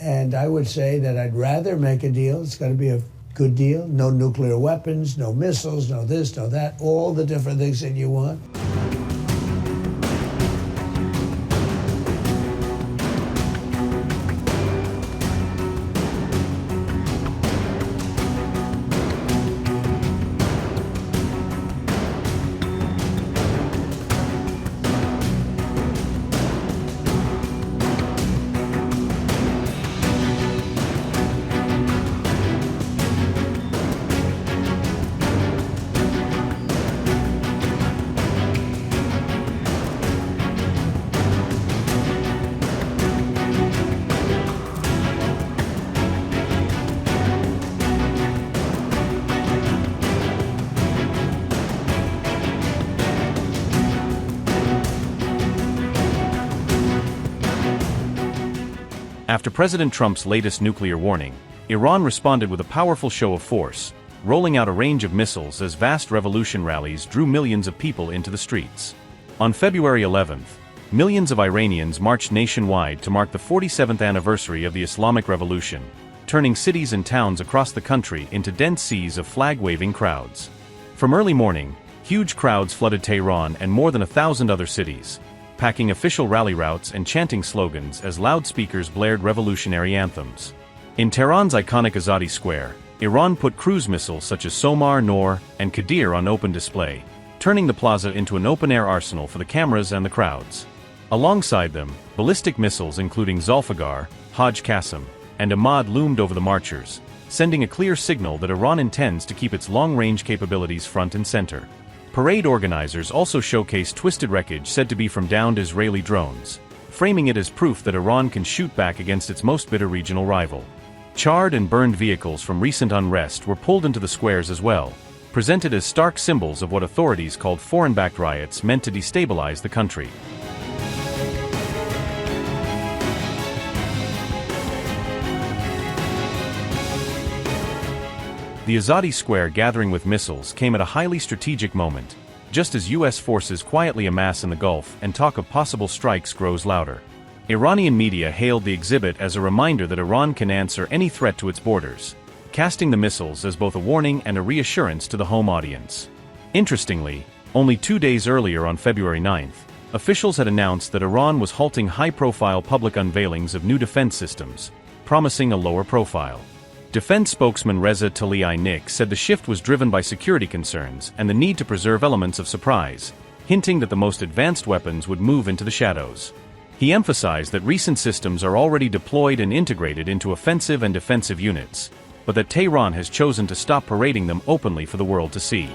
And I would say that I'd rather make a deal. It's got to be a good deal. No nuclear weapons, no missiles, no this, no that, all the different things that you want. After President Trump's latest nuclear warning, Iran responded with a powerful show of force, rolling out a range of missiles as vast revolution rallies drew millions of people into the streets. On February 11th, millions of Iranians marched nationwide to mark the 47th anniversary of the Islamic Revolution, turning cities and towns across the country into dense seas of flag-waving crowds. From early morning, huge crowds flooded Tehran and more than 1,000 other cities, packing official rally routes and chanting slogans as loudspeakers blared revolutionary anthems. In Tehran's iconic Azadi Square, Iran put cruise missiles such as Somar, Noor, and Qadir on open display, turning the plaza into an open-air arsenal for the cameras and the crowds. Alongside them, ballistic missiles including Zolfaghar, Hajj Qasim, and Emad loomed over the marchers, sending a clear signal that Iran intends to keep its long-range capabilities front and center. Parade organizers also showcased twisted wreckage said to be from downed Israeli drones, framing it as proof that Iran can shoot back against its most bitter regional rival. Charred and burned vehicles from recent unrest were pulled into the squares as well, presented as stark symbols of what authorities called foreign-backed riots meant to destabilize the country. The Azadi Square gathering with missiles came at a highly strategic moment, just as U.S. forces quietly amass in the Gulf and talk of possible strikes grows louder. Iranian media hailed the exhibit as a reminder that Iran can answer any threat to its borders, casting the missiles as both a warning and a reassurance to the home audience. Interestingly, only 2 days earlier on February 9th, officials had announced that Iran was halting high-profile public unveilings of new defense systems, promising a lower profile. Defense spokesman Reza Tlaib said the shift was driven by security concerns and the need to preserve elements of surprise, hinting that the most advanced weapons would move into the shadows. He emphasized that recent systems are already deployed and integrated into offensive and defensive units, but that Tehran has chosen to stop parading them openly for the world to see.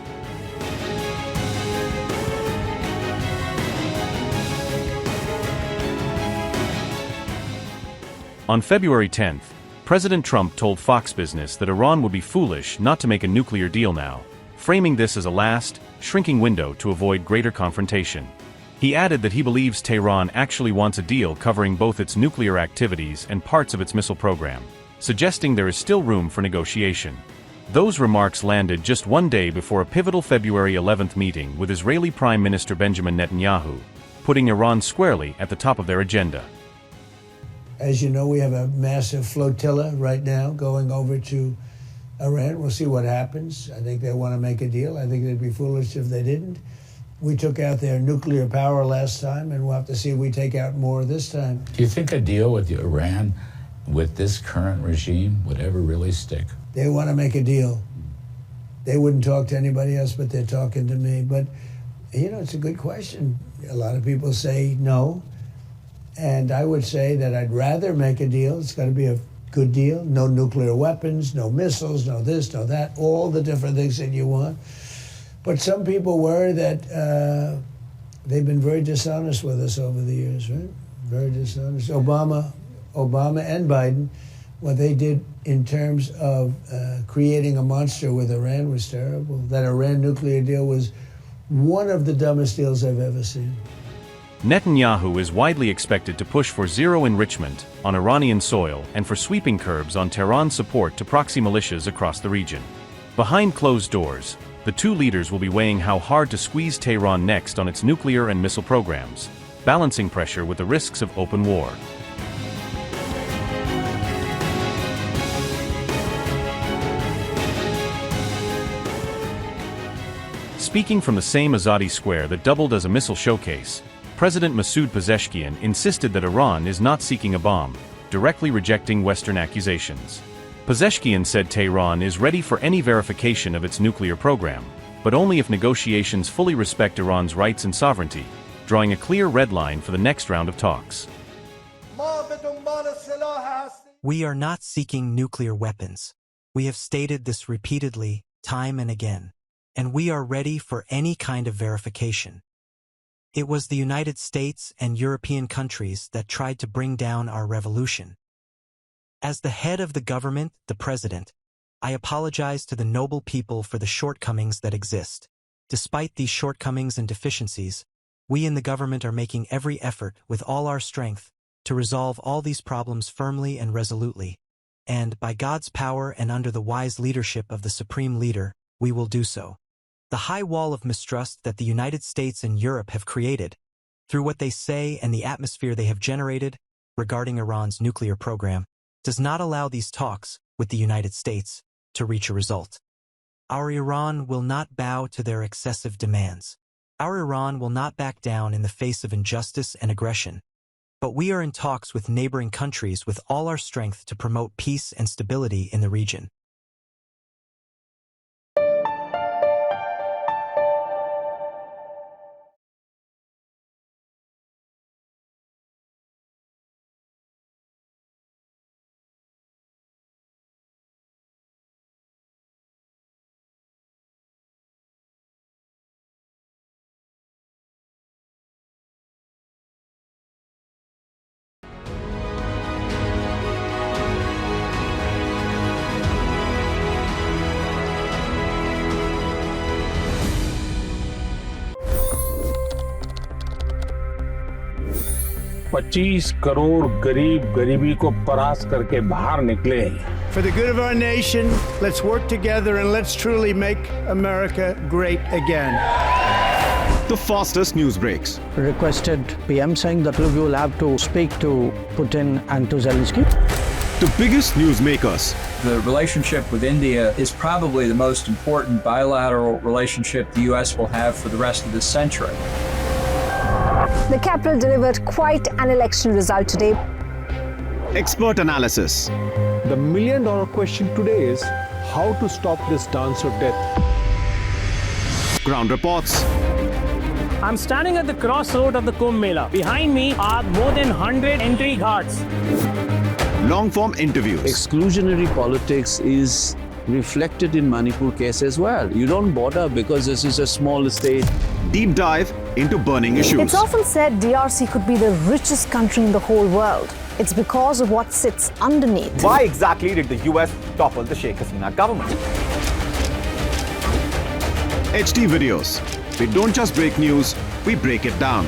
On February 10th, President Trump told Fox Business that Iran would be foolish not to make a nuclear deal now, framing this as a last, shrinking window to avoid greater confrontation. He added that he believes Tehran actually wants a deal covering both its nuclear activities and parts of its missile program, suggesting there is still room for negotiation. Those remarks landed just 1 day before a pivotal February 11th meeting with Israeli Prime Minister Benjamin Netanyahu, putting Iran squarely at the top of their agenda. As you know, we have a massive flotilla right now going over to Iran. We'll see what happens. I think they want to make a deal. I think they'd be foolish if they didn't. We took out their nuclear power last time, and we'll have to see if we take out more this time. Do you think a deal with Iran, with this current regime, would ever really stick? They want to make a deal. They wouldn't talk to anybody else, but they're talking to me. But, you know, it's a good question. A lot of people say no. And I would say that I'd rather make a deal. It's got to be a good deal. No nuclear weapons, no missiles, no this, no that, all the different things that you want. But some people worry that they've been very dishonest with us over the years, right? Very dishonest. Obama and Biden, what they did in terms of creating a monster with Iran was terrible. That Iran nuclear deal was one of the dumbest deals I've ever seen. Netanyahu is widely expected to push for zero enrichment on Iranian soil and for sweeping curbs on Tehran's support to proxy militias across the region. Behind closed doors, the two leaders will be weighing how hard to squeeze Tehran next on its nuclear and missile programs, balancing pressure with the risks of open war. Speaking from the same Azadi square that doubled as a missile showcase, President Masoud Pezeshkian insisted that Iran is not seeking a bomb, directly rejecting Western accusations. Pezeshkian said Tehran is ready for any verification of its nuclear program, but only if negotiations fully respect Iran's rights and sovereignty, drawing a clear red line for the next round of talks. We are not seeking nuclear weapons. We have stated this repeatedly, time and again, and we are ready for any kind of verification. It was the United States and European countries that tried to bring down our revolution. As the head of the government, the president, I apologize to the noble people for the shortcomings that exist. Despite these shortcomings and deficiencies, we in the government are making every effort with all our strength to resolve all these problems firmly and resolutely, and by God's power and under the wise leadership of the Supreme Leader, we will do so. The high wall of mistrust that the United States and Europe have created, through what they say and the atmosphere they have generated regarding Iran's nuclear program, does not allow these talks with the United States to reach a result. Our Iran will not bow to their excessive demands. Our Iran will not back down in the face of injustice and aggression. But we are in talks with neighboring countries with all our strength to promote peace and stability in the region. $25 crore गरीब गरीबी को परास्त करके बाहर निकले। For the good of our nation, let's work together and let's truly make America great again. The fastest news breaks. Requested PM saying that look, you will have to speak to Putin and to Zelensky. The biggest news makers. The relationship with India is probably the most important bilateral relationship the U.S. will have for the rest of this century. The capital delivered quite an election result today. Expert analysis. The million-dollar question today is how to stop this dance of death. Ground reports. I'm standing at the crossroad of the Kumbh Mela. Behind me are more than 100 entry ghats. Long-form interviews. Exclusionary politics is reflected in Manipur case as well. You don't bother because this is a small state. Deep dive into burning issues. It's often said DRC could be the richest country in the whole world. It's because of what sits underneath. Why exactly did the US topple the Sheikh Hasina government? HD videos. We don't just break news, we break it down.